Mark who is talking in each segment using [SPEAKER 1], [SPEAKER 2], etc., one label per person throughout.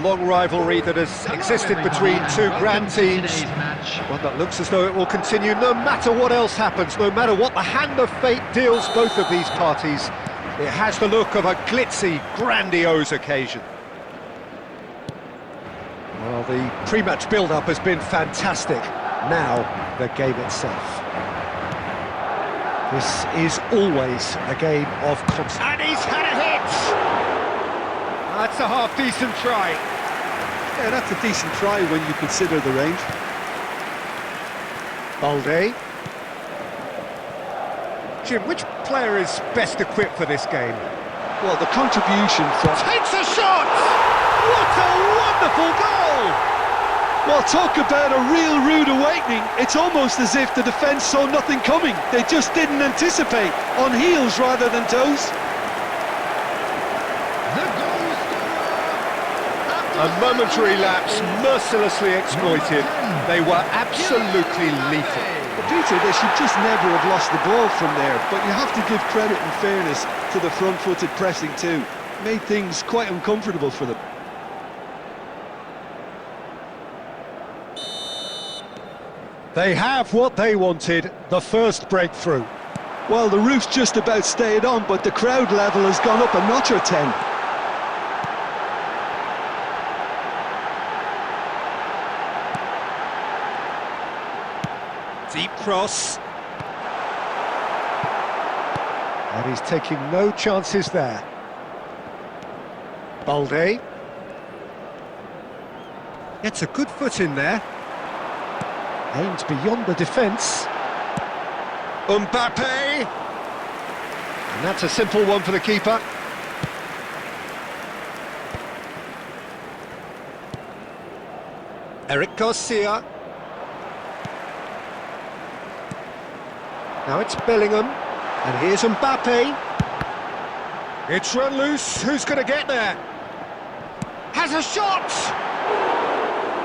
[SPEAKER 1] long rivalry that has existed between two grand teams. One that looks as though it will continue no matter what else happens, no matter what the hand of fate deals both of these parties. It has the look of a glitzy, grandiose occasion. Well, the pre-match build-up has been fantastic. Now, the game itself. This is always a game of constant... And he's had a hit! That's a half-decent try.
[SPEAKER 2] Yeah, that's a decent try when you consider the range.
[SPEAKER 1] Balde. Jim, which player is best equipped for this game?
[SPEAKER 2] Well, the contribution from...
[SPEAKER 1] Takes a shot! What a wonderful goal!
[SPEAKER 2] Well, talk about a real rude awakening. It's almost as if the defence saw nothing coming. They just didn't anticipate, on heels rather than toes.
[SPEAKER 1] A momentary lapse, mercilessly exploited. They were absolutely lethal.
[SPEAKER 2] But Peter, they should just never have lost the ball from there, but you have to give credit and fairness to the front-footed pressing too. Made things quite uncomfortable for them.
[SPEAKER 1] They have what they wanted, the first breakthrough.
[SPEAKER 2] Well, the roof's just about stayed on, but the crowd level has gone up a notch or 10.
[SPEAKER 1] Deep cross. And he's taking no chances there. Balde. Gets a good foot in there. Aims beyond the defence. Mbappe! And that's a simple one for the keeper. Eric Garcia. Now it's Bellingham, and here's Mbappe. It's run loose, who's going to get there? Has a shot!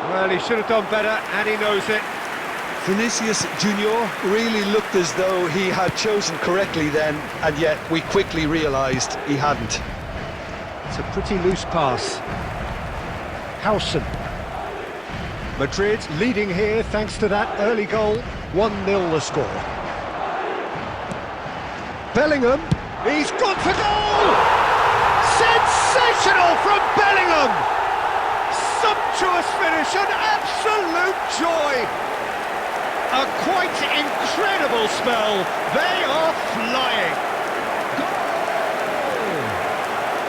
[SPEAKER 1] Well, he should have done better, and he knows it.
[SPEAKER 2] Vinicius Junior really looked as though he had chosen correctly then, and yet we quickly realised he hadn't.
[SPEAKER 1] It's a pretty loose pass. Howson. Madrid leading here thanks to that early goal. 1-0 the score. Bellingham, he's gone for goal! Sensational from Bellingham! Sumptuous finish, an absolute joy! A quite incredible spell. They are flying.
[SPEAKER 3] Goal!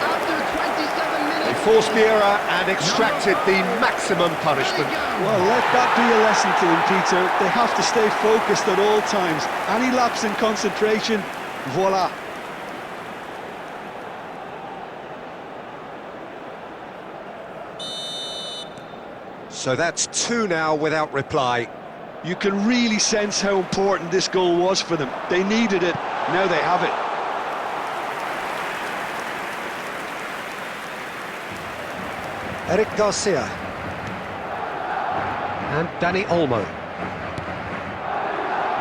[SPEAKER 3] After 27 minutes...
[SPEAKER 1] They forced the error and extracted the maximum punishment.
[SPEAKER 2] Well, let that be a lesson to them, Peter. They have to stay focused at all times. Any lapse in concentration, voila.
[SPEAKER 1] So that's 2 now without reply.
[SPEAKER 2] You can really sense how important this goal was for them. They needed it, now they have it.
[SPEAKER 1] Eric Garcia. And Dani Olmo.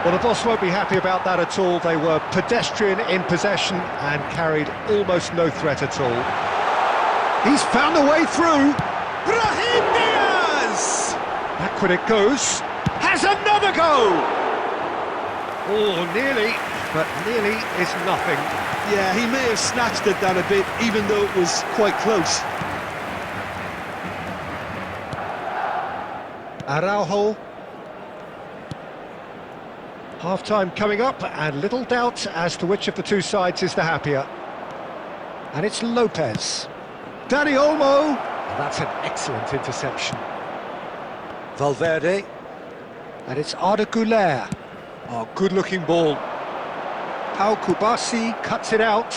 [SPEAKER 1] Well, the boss won't be happy about that at all. They were pedestrian in possession and carried almost no threat at all. He's found a way through. Brahim Diaz! Backward it goes. Has another go! Oh, nearly, but nearly is nothing.
[SPEAKER 2] Yeah, he may have snatched at that a bit, even though it was quite close.
[SPEAKER 1] Araujo. Half-time coming up, and little doubt as to which of the two sides is the happier. And it's Lopez. Dani Olmo! That's an excellent interception. Valverde. And it's Arda Güler. Oh, good-looking ball. Pau Kubasi cuts it out.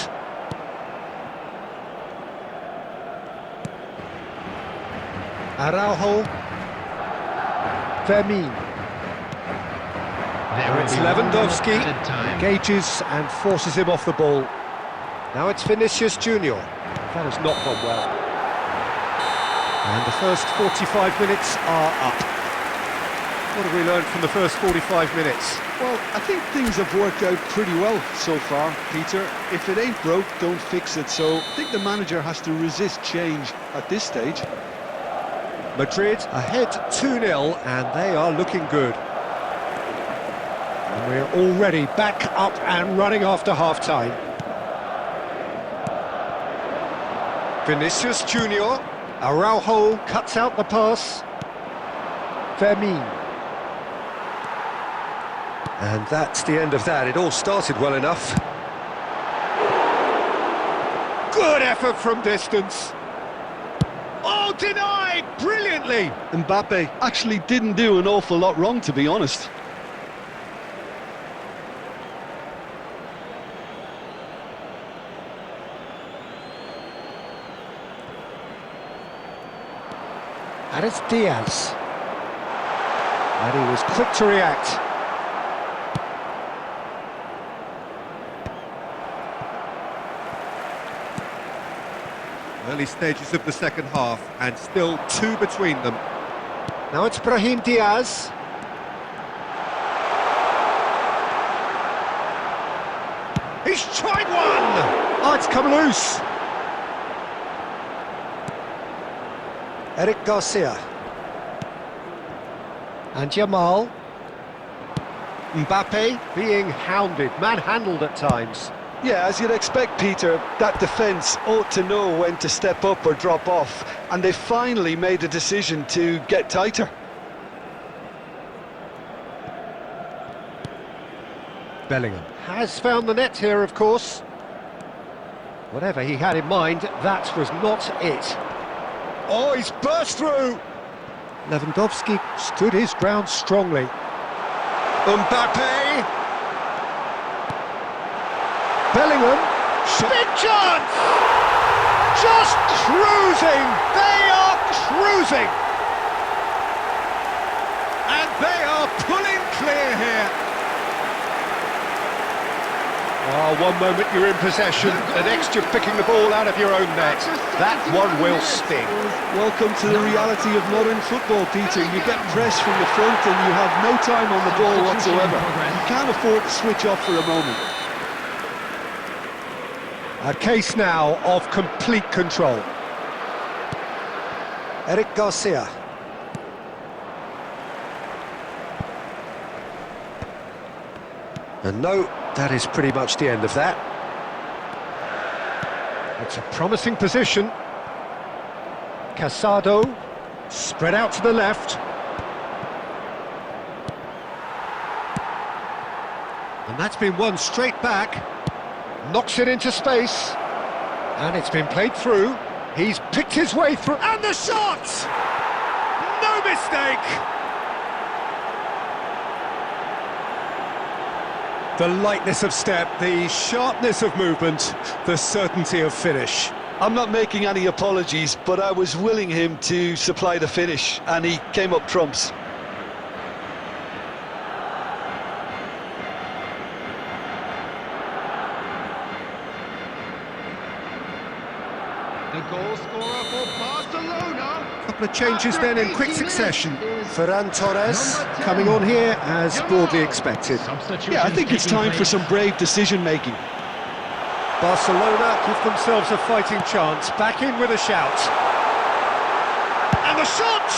[SPEAKER 1] Araujo. Fermin. It's Lewandowski, engages and forces him off the ball. Now it's Vinicius Junior. That has not gone well. And the first 45 minutes are up. What have we learned from the first 45 minutes?
[SPEAKER 2] Well, I think things have worked out pretty well so far, Peter. If it ain't broke, don't fix it. So I think the manager has to resist change at this stage.
[SPEAKER 1] Madrid ahead 2-0 and they are looking good. And we're already back up and running after half-time. Vinicius Junior, Araujo cuts out the pass. Fermin. And that's the end of that. It all started well enough. Good effort from distance. Oh, denied brilliantly.
[SPEAKER 2] Mbappe actually didn't do an awful lot wrong, to be honest.
[SPEAKER 1] And it's Diaz. And he was quick to react. Early stages of the second half, and still 2 between them. Now it's Brahim Diaz. He's tried one! Oh, it's come loose. Eric Garcia. And Jamal. Mbappe being hounded, manhandled at times.
[SPEAKER 2] Yeah, as you'd expect, Peter, that defence ought to know when to step up or drop off, and they finally made a decision to get tighter.
[SPEAKER 1] Bellingham has found the net here, of course. Whatever he had in mind, that was not it. Oh, he's burst through! Lewandowski stood his ground strongly. Mbappe! Bellingham, big chance! Just cruising! They are cruising! And they are pulling clear here. Oh, one moment you're in possession, the next you're picking the ball out of your own net. That one will sting.
[SPEAKER 2] Welcome to the reality of modern football, Peter. You get pressed from the front and you have no time on the ball whatsoever. You can't afford to switch off for a moment.
[SPEAKER 1] A case now of complete control. Eric Garcia. And no, that is pretty much the end of that. It's a promising position. Casado, spread out to the left. And that's been won straight back. Knocks it into space. And it's been played through. He's picked his way through. And the shot! No mistake! The lightness of step, the sharpness of movement, the certainty of finish.
[SPEAKER 2] I'm not making any apologies, but I was willing him to supply the finish, and he came up trumps.
[SPEAKER 3] The goal scorer for Barcelona.
[SPEAKER 1] Couple of changes then in quick succession. Ferran Torres coming on here as broadly expected.
[SPEAKER 2] Yeah, I think it's time for some brave decision-making.
[SPEAKER 1] Barcelona give themselves a fighting chance. Back in with a shout. And the shot!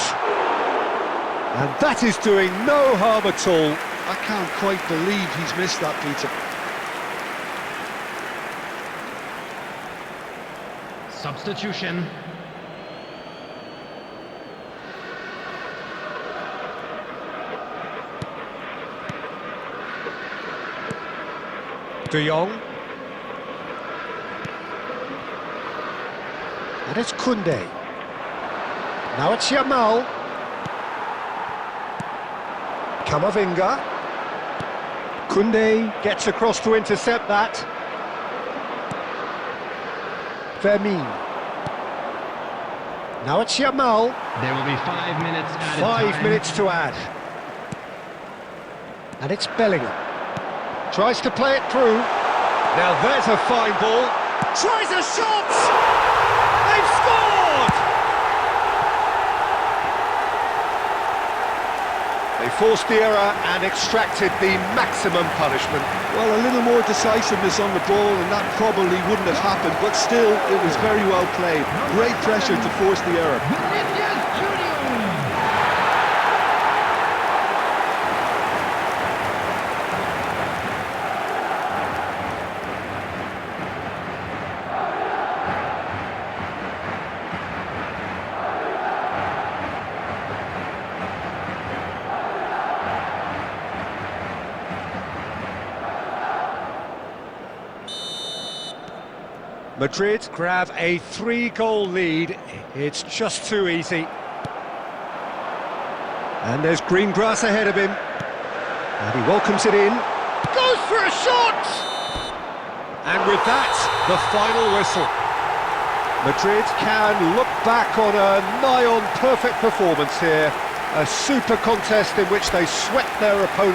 [SPEAKER 1] And that is doing no harm at all.
[SPEAKER 2] I can't quite believe he's missed that, Peter.
[SPEAKER 3] Substitution.
[SPEAKER 1] De Jong. And it's Koundé. Now it's Yamal. Camavinga. Koundé gets across to intercept that. Fermin. Now it's Yamal.
[SPEAKER 3] There will be 5 minutes added
[SPEAKER 1] 5
[SPEAKER 3] time.
[SPEAKER 1] minutes to add. And it's Bellingham. Tries to play it through. Now there's a fine ball. Tries a shot! They've scored! They forced the error and extracted the maximum punishment.
[SPEAKER 2] Well, a little more decisiveness on the ball and that probably wouldn't have happened, but still, it was very well played. Great pressure to force the error.
[SPEAKER 3] Vinicius Junior.
[SPEAKER 1] Madrid grab a 3-goal lead. It's just too easy. And there's green grass ahead of him. And he welcomes it in. Goes for a shot! And with that, the final whistle. Madrid can look back on a nigh-on perfect performance here. A super contest in which they swept their opponents.